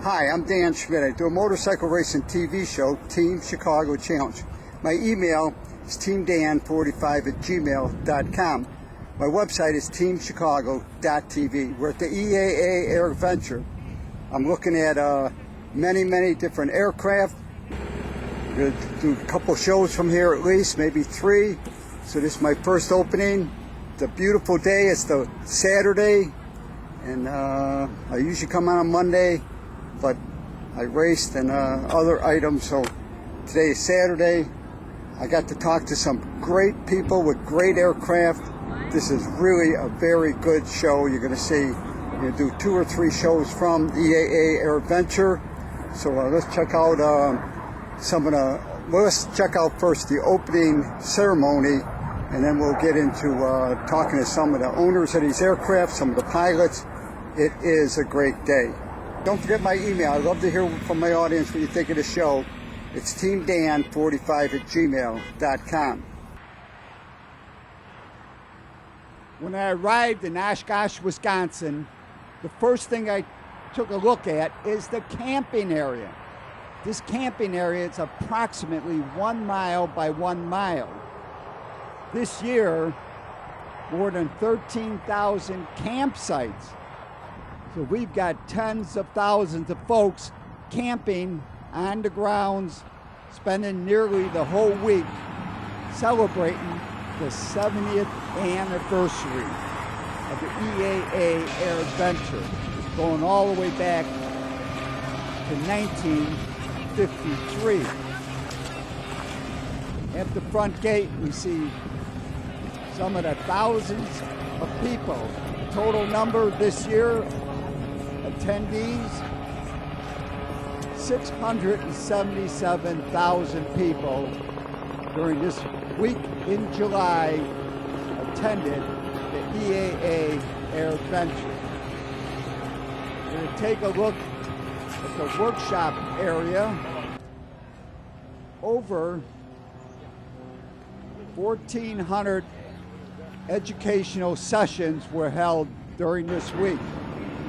Hi, I'm Dan Schmitt. I do a motorcycle racing TV show, Team Chicago Challenge. My email is teamdan45@gmail.com. My website is teamchicago.tv. We're at the EAA AirVenture. I'm looking at many different aircraft. I'm going to do a couple shows from here at least, maybe 3. So this is my first opening. It's a beautiful day. It's the Saturday, and I usually come on Monday, but I raced and other items, so today is Saturday. I got to talk to some great people with great aircraft. This is really a very good show. You're going to see, you're going to do 2 or 3 shows from EAA AirVenture. So let's check out let's check out first the opening ceremony, and then we'll get into talking to some of the owners of these aircraft, some of the pilots. It is a great day. Don't forget my email. I'd love to hear from my audience what you think of the show. It's teamdan45@gmail.com. When I arrived in Oshkosh, Wisconsin, the first thing I took a look at is the camping area. This camping area is approximately 1 mile by 1 mile. This year, more than 13,000 campsites. So we've got tens of thousands of folks camping on the grounds, spending nearly the whole week celebrating the 70th anniversary of the EAA AirVenture, going all the way back to 1953. At the front gate, we see some of the thousands of people. The total number this year, attendees, 677,000 people during this week in July attended the EAA AirVenture. We're going to take a look at the workshop area. Over 1,400 educational sessions were held during this week.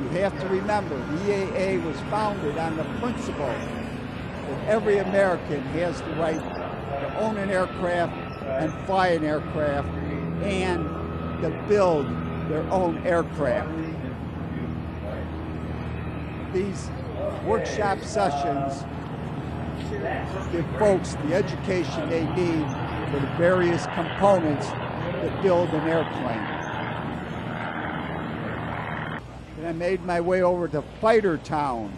You have to remember, the EAA was founded on the principle that every American has the right to own an aircraft and fly an aircraft and to build their own aircraft. These workshop sessions give folks the education they need for the various components that build an airplane. And I made my way over to Fighter Town.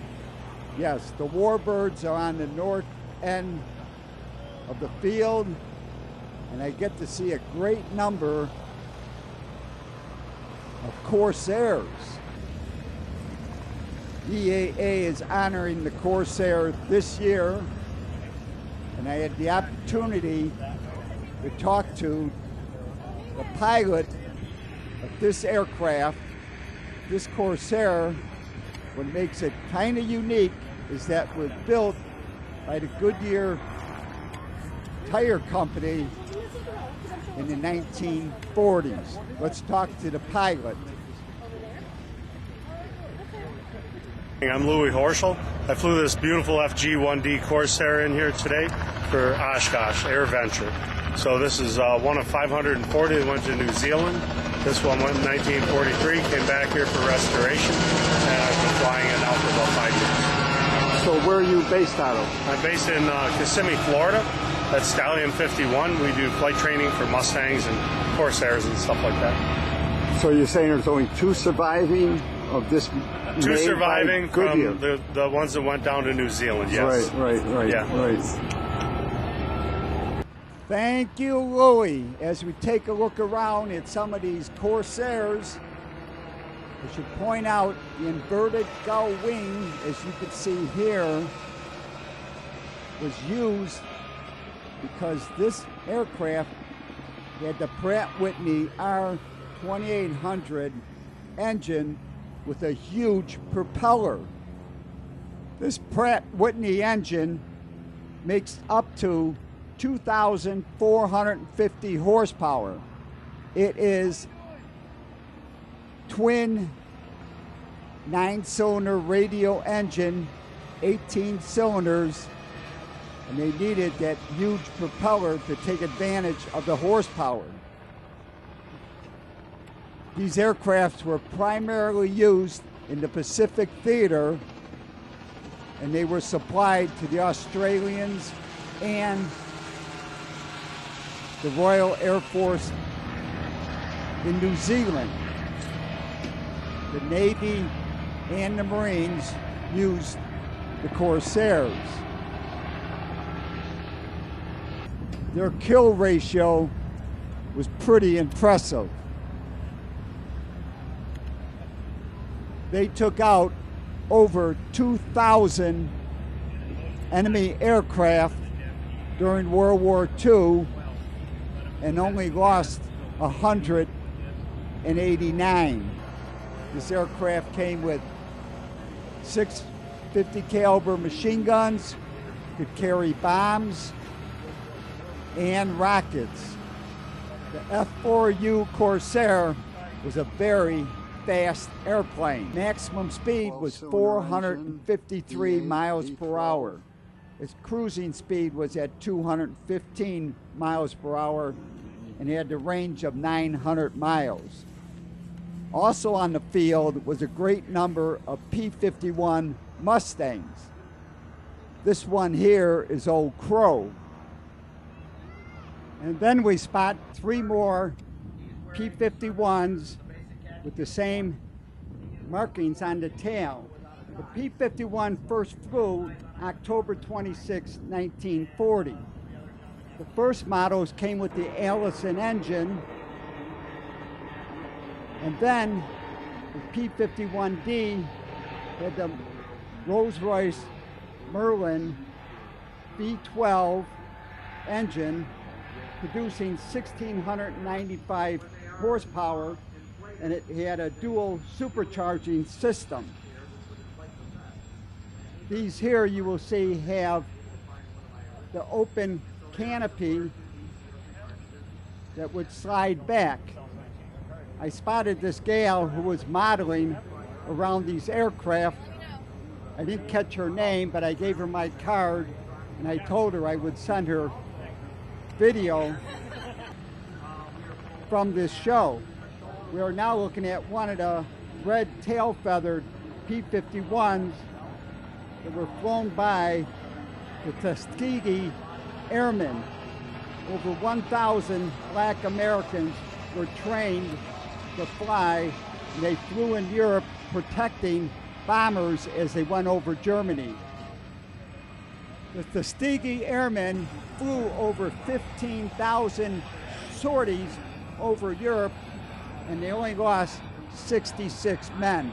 Yes, the Warbirds are on the north end of the field, and I get to see a great number of Corairs. EAA is honoring the Corsair this year, and I had the opportunity to talk to the pilot of this aircraft. This Corsair, what makes it kind of unique is that it was built by the Goodyear Tire Company in the 1940s. Let's talk to the pilot. I'm Louis Horschel. I flew this beautiful FG-1D Corsair in here today for Oshkosh AirVenture. So this is one of 540 that went to New Zealand. This one went in 1943, came back here for restoration, and I've been flying it now for about 5 years. So where are you based out of? I'm based in Kissimmee, Florida. That's Stallion 51. We do flight training for Mustangs and Corsairs and stuff like that. So you're saying there's only 2 surviving of this? 2 surviving from the ones that went down to New Zealand, yes. Right. Yeah. Right. Thank you, Louis. As we take a look around at some of these Corsairs, I should point out the inverted gull wing, as you can see here, was used because this aircraft had the Pratt Whitney R2800 engine with a huge propeller. This Pratt Whitney engine makes up to 2,450 horsepower. It is twin 9-cylinder radial engine 18 cylinders, and they needed that huge propeller to take advantage of the horsepower. These aircrafts were primarily used in the Pacific Theater, and they were supplied to the Australians and the Royal Air Force in New Zealand. The Navy and the Marines used the Corairs. Their kill ratio was pretty impressive. They took out over 2,000 enemy aircraft during World War II and only lost 189. This aircraft came with 6 50 caliber machine guns, could carry bombs and rockets. The F4-U4 Corairs was a very fast airplane. Maximum speed was 453 miles per hour. Its cruising speed was at 215 miles per hour and had the range of 900 miles. Also on the field was a great number of P-51 Mustangs. This one here is Old Crow. And then we spot 3 more P-51s with the same markings on the tail. The P-51 first flew October 26, 1940. The first models came with the Allison engine, and then the P-51D had the Rolls-Royce Merlin V12 engine producing 1,695 horsepower, and it had a dual supercharging system. These here you will see have the open canopy that would slide back. I spotted this gal who was modeling around these aircraft. I didn't catch her name, but I gave her my card and I told her I would send her video from this show. We are now looking at one of the red tail-feathered P-51s that were flown by the Tuskegee Airmen. Over 1,000 black Americans were trained to fly, and they flew in Europe protecting bombers as they went over Germany. The Tuskegee Airmen flew over 15,000 sorties over Europe, and they only lost 66 men.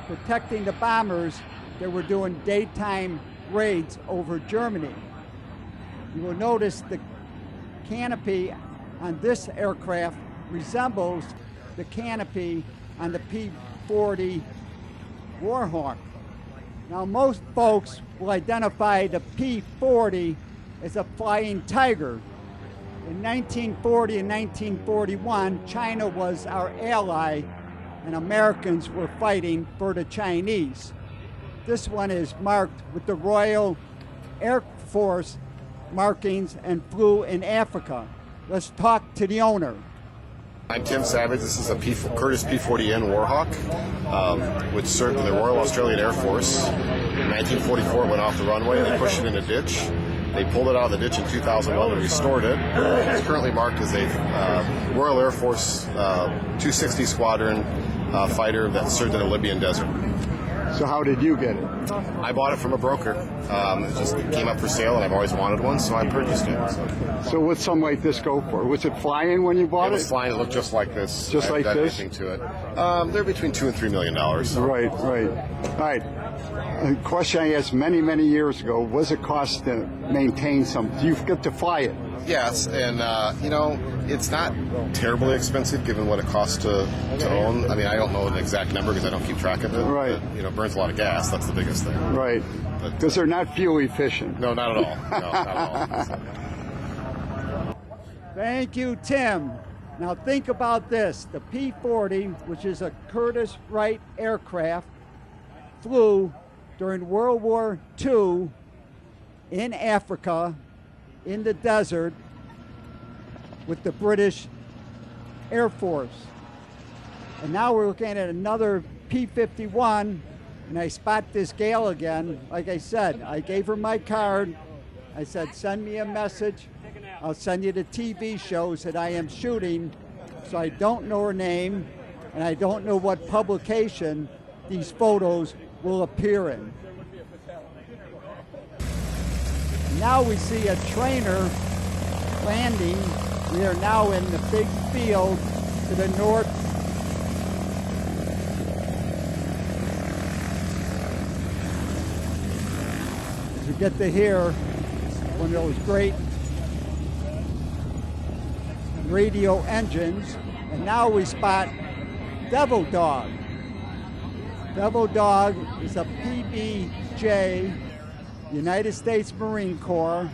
Protecting the bombers that were doing daytime raids over Germany. You will notice the canopy on this aircraft resembles the canopy on the P-40 Warhawk. Now most folks will identify the P-40 as a flying tiger. In 1940 and 1941, China was our ally and Americans were fighting for the Chinese. This one is marked with the Royal Air Force markings and flew in Africa. Let's talk to the owner. I'm Tim Savage. This is a Curtiss P-40N Warhawk, which served in the Royal Australian Air Force. In 1944, it went off the runway. They pushed it in a ditch. They pulled it out of the ditch in 2001 and restored it. It's currently marked as a Royal Air Force 260 Squadron fighter that served in the Libyan desert. So how did you get it? I bought it from a broker. It just came up for sale, and I've always wanted one, so I purchased it. So what's something like this go for? Was it flying when you bought It was flying. It looked just like this. Just like this? Anything to it. They're between $2 and $3 million. So. Right. All right. A question I asked many, many years ago, what does it cost to maintain something? Do you get to fly it? Yes, and it's not terribly expensive given what it costs to own. I mean, I don't know an exact number because I don't keep track of it. Right. It burns a lot of gas. That's the biggest thing. Right. Because they're not fuel efficient. No, not at all. No, not at all. Thank you, Tim. Now think about this. The P-40, which is a Curtiss Wright aircraft, flew during World War II in Africa, in the desert, with the British Air Force. And now we're looking at another P-51, and I spot this gal again. Like I said, I gave her my card. I said, send me a message. I'll send you the TV shows that I am shooting. So I don't know her name, and I don't know what publication these photos will appear in. Now we see a trainer landing. We are now in the big field to the north. You get to hear one of those great radio engines, and now we spot Devil Dog. Devil Dog is a PBJ, United States Marine Corps.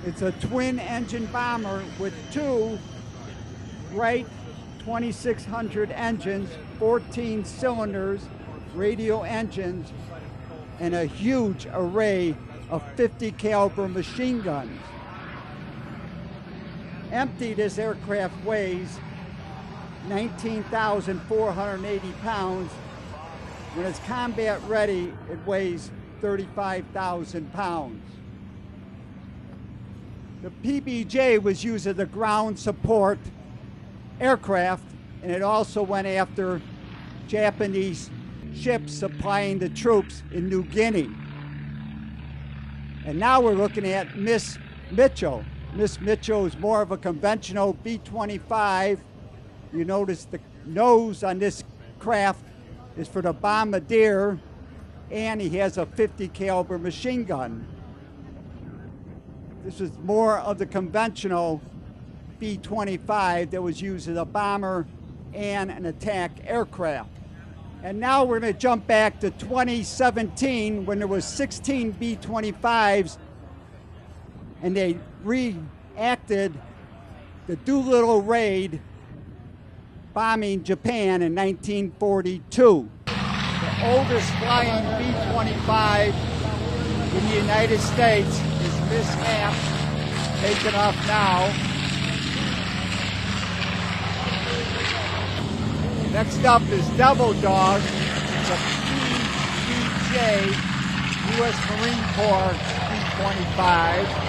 It's a twin-engine bomber with two Wright 2600 engines, 14 cylinders, radio engines, and a huge array of 50 caliber machine guns. Empty, this aircraft weighs 19,480 pounds. When it's combat ready, it weighs 35,000 pounds. The PBJ was used as a ground support aircraft, and it also went after Japanese ships supplying the troops in New Guinea. And now we're looking at Miss Mitchell. Miss Mitchell is more of a conventional B-25. You notice the nose on this craft is for the bombardier, and he has a 50 caliber machine gun. This is more of the conventional B-25 that was used as a bomber and an attack aircraft. And now we're going to jump back to 2017 when there was 16 B-25s, and they reacted the Doolittle Raid bombing Japan in 1942. The oldest flying B-25 in the United States is Miss Hap, taken off now. Next up is Devil Dog. It's a PBJ U.S. Marine Corps B-25.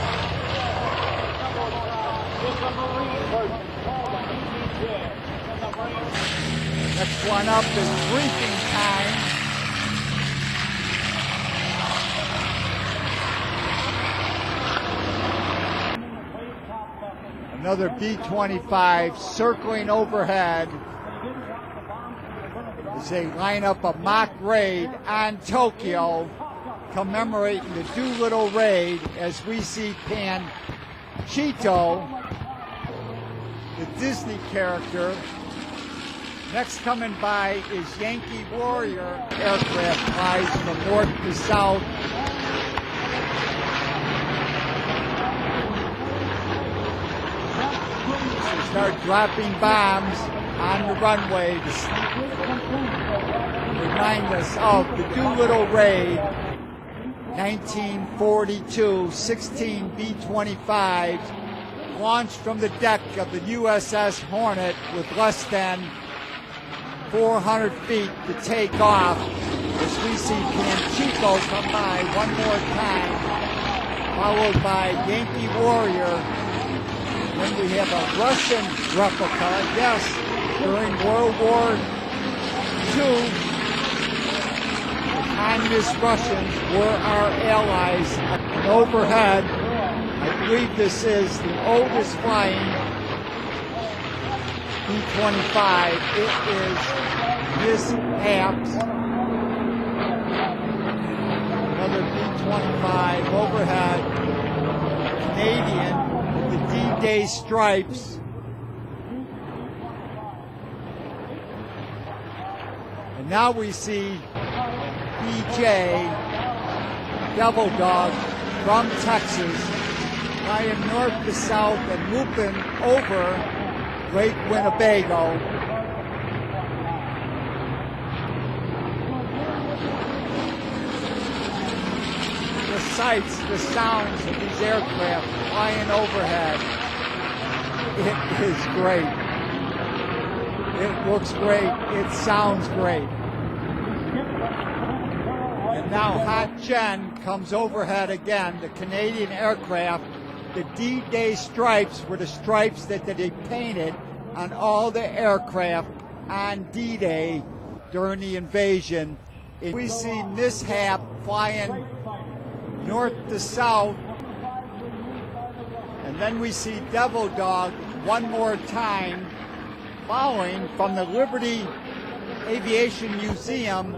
Next one up is Briefing Time. Another B-25 circling overhead as they line up a mock raid on Tokyo, commemorating the Doolittle Raid as we see Panchito, the Disney character. Next coming by is Yankee Warrior. Aircraft flies from north to south. They start dropping bombs on the runway to remind us of the Doolittle Raid, 1942, 16 B-25s launched from the deck of the USS Hornet with less than 400 feet to take off as we see Panchito come by one more time, followed by Yankee Warrior. Then we have a Russian replica, yes, during World War II. The communist Russians were our allies. And overhead, I believe this is the oldest flying B-25. It is Miss Hap's. Another B-25 overhead. Canadian with the D-Day stripes. And now we see BJ Devil Dog from Texas, flying north to south and looping over Lake Winnebago. sights, the sounds of these aircraft flying overhead. It is great. It looks great. It sounds great. And now Hot Jen comes overhead again, the Canadian aircraft. The D-Day stripes were the stripes that they painted on all the aircraft on D-Day during the invasion. We see Mishap flying north to south, and then we see Devil Dog one more time following from the Liberty Aviation Museum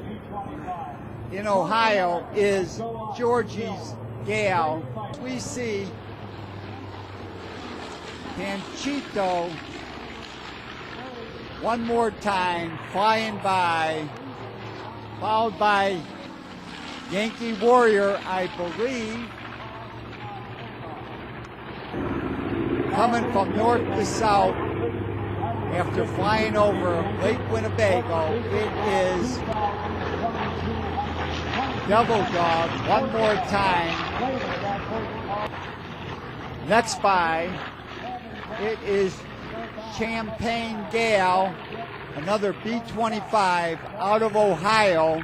in Ohio is Georgie's Gale. We see Panchito one more time flying by, followed by Yankee Warrior, I believe, coming from north to south after flying over Lake Winnebago. It is Devil Dog one more time. Next by, it is Champagne Gale, another B-25 out of Ohio.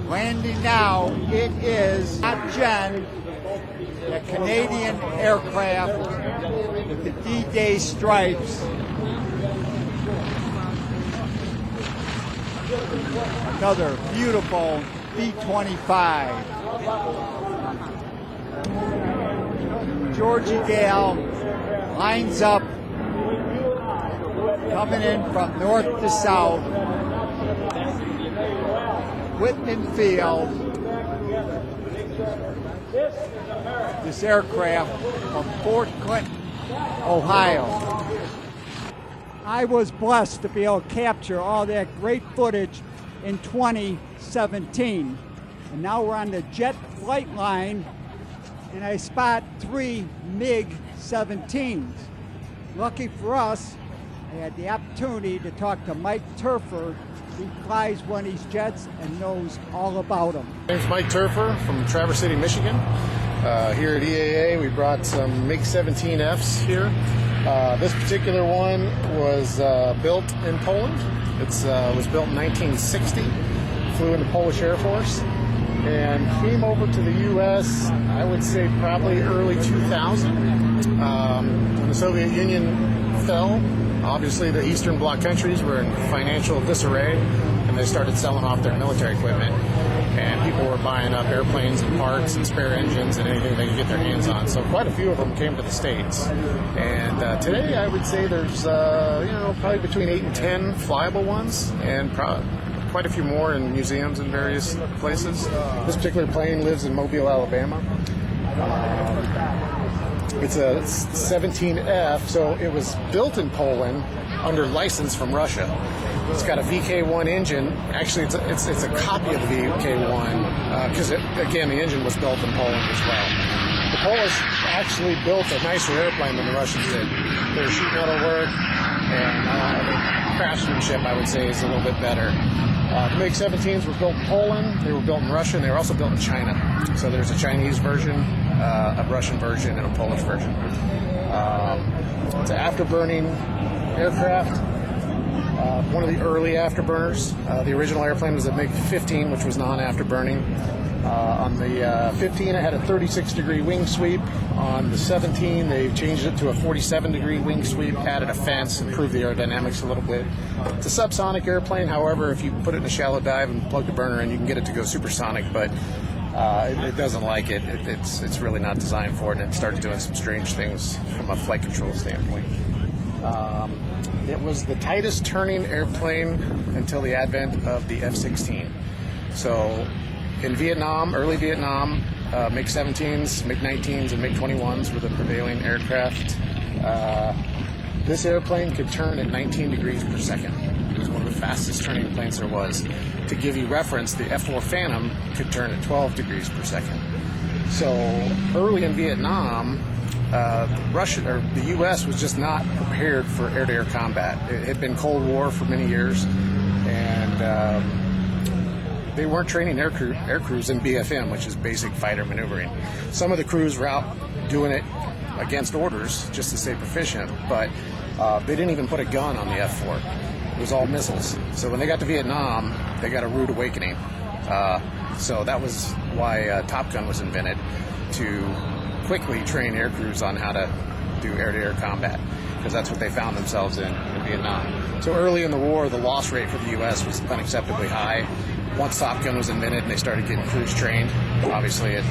Landing now, it is Hot Jen, a Canadian aircraft with the D-Day stripes. Another beautiful B-25. Georgie Gale lines up, coming in from north to south. Whitman Field. This aircraft from Fort Clinton, Ohio. I was blessed to be able to capture all that great footage in 2017. And now we're on the jet flight line, and I spot 3 MiG-17s. Lucky for us, I had the opportunity to talk to Mike Terfehr. He flies one of these jets and knows all about them. My name's Mike Terfehr from Traverse City, Michigan. Here at EAA, we brought some MiG-17Fs here. This particular one was built in Poland. It was built in 1960, flew in the Polish Air Force, and came over to the U.S., I would say probably early 2000. When the Soviet Union fell, obviously the Eastern Bloc countries were in financial disarray, and they started selling off their military equipment. And people were buying up airplanes and parts and spare engines and anything they could get their hands on. So quite a few of them came to the States. And today I would say there's probably between 8 and 10 flyable ones, and quite a few more in museums in various places. This particular plane lives in Mobile, Alabama. It's a 17F, so it was built in Poland under license from Russia. It's got a VK1 engine. Actually, it's a copy of the VK1 because, again, the engine was built in Poland as well. The Polish actually built a nicer airplane than the Russians did. Their sheet metal work and the craftsmanship, I would say, is a little bit better. The MiG-17s were built in Poland, they were built in Russia, and they were also built in China. So there's a Chinese version, a Russian version, and a Polish version. It's an afterburning aircraft. One of the early afterburners. The original airplane was a MiG-15, which was non-afterburning. On the 15, it had a 36-degree wing sweep. On the 17, they changed it to a 47-degree wing sweep, added a fence, improved the aerodynamics a little bit. It's a subsonic airplane. However, if you put it in a shallow dive and plug the burner in, you can get it to go supersonic, but it doesn't like it. It's really not designed for it, and it started doing some strange things from a flight control standpoint. It was the tightest turning airplane until the advent of the F-16. So in Vietnam, early Vietnam, MiG-17s, MiG-19s, and MiG-21s were the prevailing aircraft. This airplane could turn at 19 degrees per second. It was one of the fastest turning planes there was. To give you reference, the F-4 Phantom could turn at 12 degrees per second. So early in Vietnam, the U.S. was just not prepared for air-to-air combat. It had been Cold War for many years, and they weren't training air crews in BFM, which is basic fighter maneuvering. Some of the crews were out doing it against orders just to stay proficient, but they didn't even put a gun on the F4. It was all missiles. So when they got to Vietnam, they got a rude awakening. So that was why Top Gun was invented, to quickly train air crews on how to do air-to-air combat, because that's what they found themselves in Vietnam. So early in the war, the loss rate for the U.S. was unacceptably high. Once Top Gun was invented and they started getting crews trained, obviously it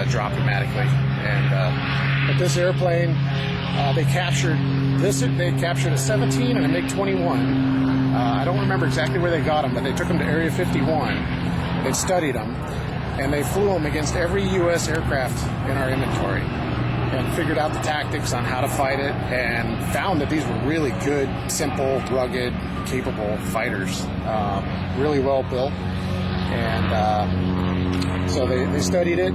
dropped dramatically. And but this airplane, they captured a 17 and a MiG-21. I don't remember exactly where they got them, but they took them to Area 51. They studied them, and they flew them against every U.S. aircraft in our inventory, and figured out the tactics on how to fight it, and found that these were really good, simple, rugged, capable fighters, really well built. And so they studied it,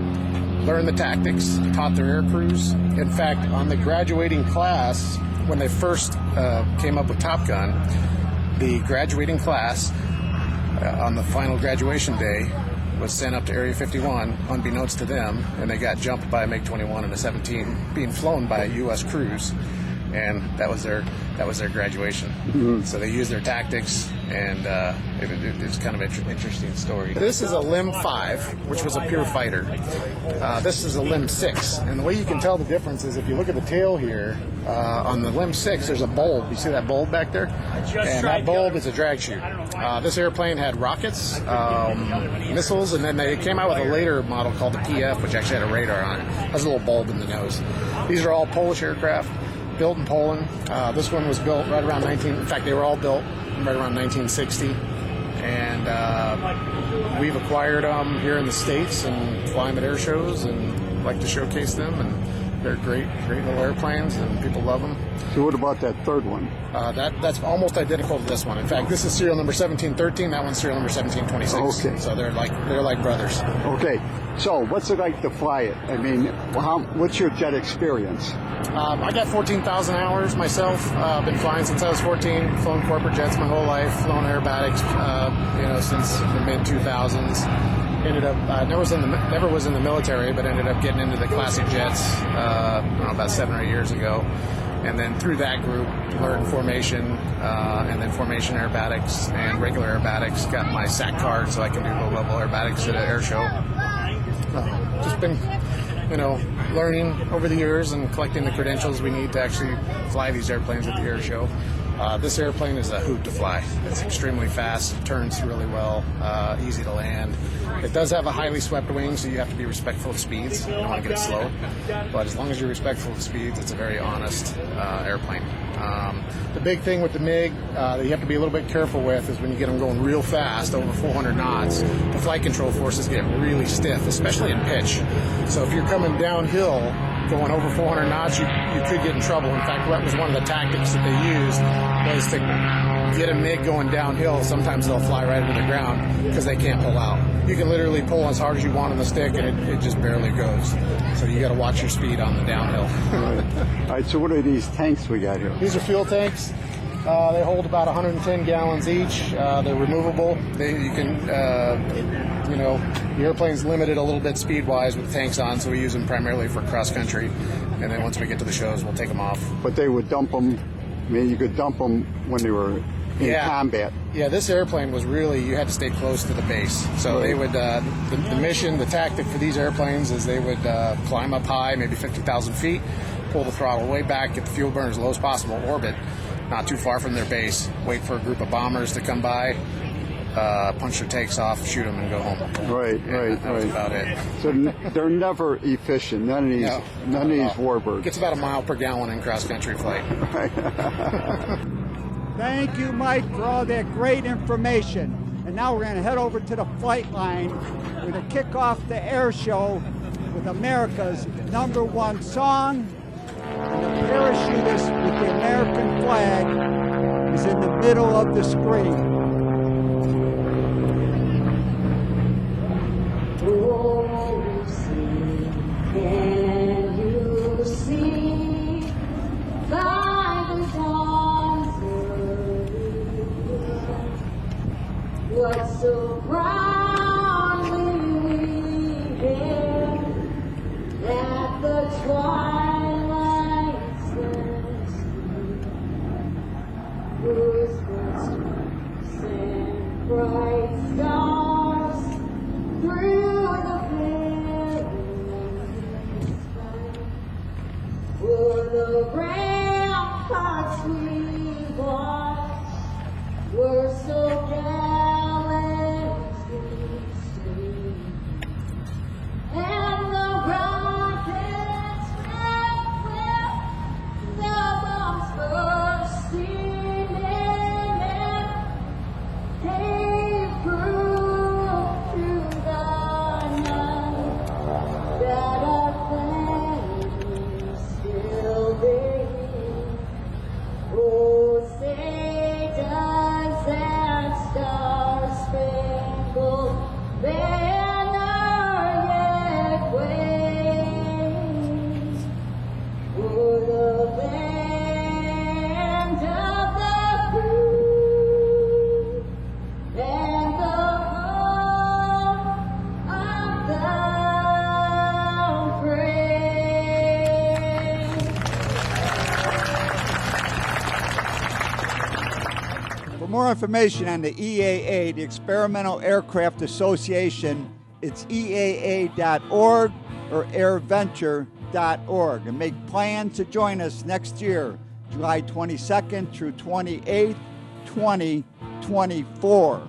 learned the tactics, taught their air crews. In fact, on the graduating class, when they first came up with Top Gun, the graduating class on the final graduation day was sent up to Area 51, unbeknownst to them, and they got jumped by a MiG-21 and a 17 being flown by U.S. crews, and that was their graduation. Mm-hmm. So they used their tactics, and it's kind of an interesting story. This is a LIM 5, which was a pure fighter. This is a LIM 6, and the way you can tell the difference is if you look at the tail here, on the LIM 6, there's a bulb. You see that bulb back there? And that bulb is a drag chute. This airplane had rockets, missiles, and then they came out with a later model called the PF, which actually had a radar on it. It has a little bulb in the nose. These are all Polish aircraft, built in Poland. This one was built right around in fact, they were all built right around 1960. And we've acquired them here in the States and fly them at air shows and like to showcase them. And they're great little airplanes, and people love them. So what about that third one? That's almost identical to this one. In fact, this is serial number 1713. That one's serial number 1726. Okay. So they're like brothers. Okay. So what's it like to fly it? I mean, what's your jet experience? I got 14,000 hours myself. I've been flying since I was 14. Flown corporate jets my whole life. Flown aerobatics, since the mid 2000s. Ended up never was in the military, but ended up getting into the classic jets about 7 or 8 years ago, and then through that group learned formation, and then formation aerobatics and regular aerobatics. Got my SAC card so I can do low level aerobatics at an air show. Just been learning over the years and collecting the credentials we need to actually fly these airplanes at the air show. This airplane is a hoot to fly. It's extremely fast, turns really well, easy to land. It does have a highly swept wing, so you have to be respectful of speeds. You don't want to get slow. But as long as you're respectful of speeds, it's a very honest airplane. The big thing with the MiG that you have to be a little bit careful with is when you get them going real fast, over 400 knots, the flight control forces get really stiff, especially in pitch. So if you're coming downhill, going over 400 knots, you could get in trouble. In fact, that was one of the tactics that they used, was to get a MiG going downhill. Sometimes they'll fly right into the ground because they can't pull out. You can literally pull as hard as you want on the stick, and it just barely goes. So you got to watch your speed on the downhill. All right, so what are these tanks we got here? These are fuel tanks. They hold about 110 gallons each. They're removable. The airplane's limited a little bit speed-wise with tanks on, so we use them primarily for cross-country. And then once we get to the shows, we'll take them off. But they would dump them. I mean, you could dump them when they were in combat. Yeah, this airplane was really, you had to stay close to the base. So they would, the mission, the tactic for these airplanes is they would climb up high, maybe 50,000 feet, pull the throttle way back, get the fuel burn as low as possible, orbit, not too far from their base, wait for a group of bombers to come by, punch their takes off, shoot them, and go home. Right. That was about it. So they're never efficient. None of these Warbirds. Gets about a mile per gallon in cross-country flight. Thank you, Mike, for all that great information. And now we're going to head over to the flight line. We're going to kick off the air show with America's #1 song. And the parachutist with the American flag is in the middle of the screen. What so proudly we hailed at the twilight's last gleam, whose footsteps sent bright stars through the perilous fight. For the ramparts we watched were so gallantly streamed, and the rockets met where the bombs bursting in and gave proof to the night that our flames still burn. Oh, say does that star-spangled banner yet wave for the land of the free and the home of the brave? For more information on the EAA, the Experimental Aircraft Association, it's EAA.org or AirVenture.org. And make plans to join us next year, July 22nd through 28th, 2024.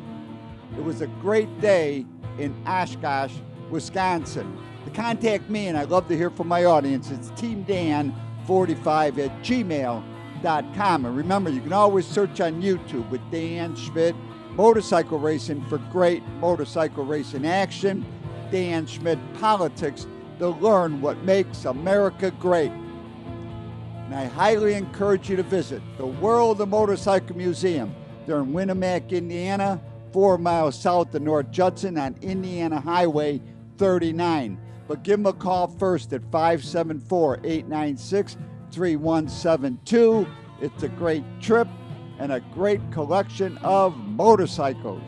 It was a great day in Oshkosh, Wisconsin. To contact me, and I'd love to hear from my audience, it's teamdan45@gmail.com. And remember, you can always search on YouTube with Dan Schmitt Motorcycle Racing for great motorcycle racing action, Dan Schmitt Politics to learn what makes America great. And I highly encourage you to visit the World of Motorcycle Museum. They're in Winamac, Indiana, 4 miles south of North Judson on Indiana Highway 39. But give them a call first at 574-896-3172. It's a great trip and a great collection of motorcycles.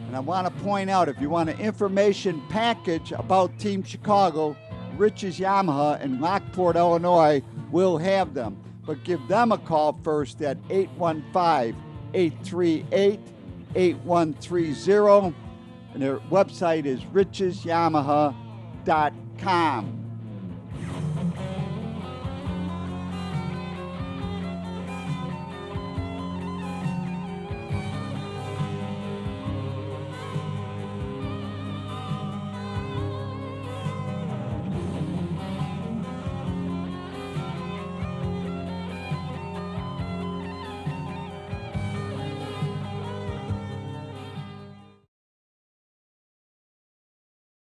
And I want to point out, if you want an information package about Team Chicago, Rich's Yamaha in Lockport, Illinois will have them. But give them a call first at 815-838-8130. And their website is richesyamaha.com.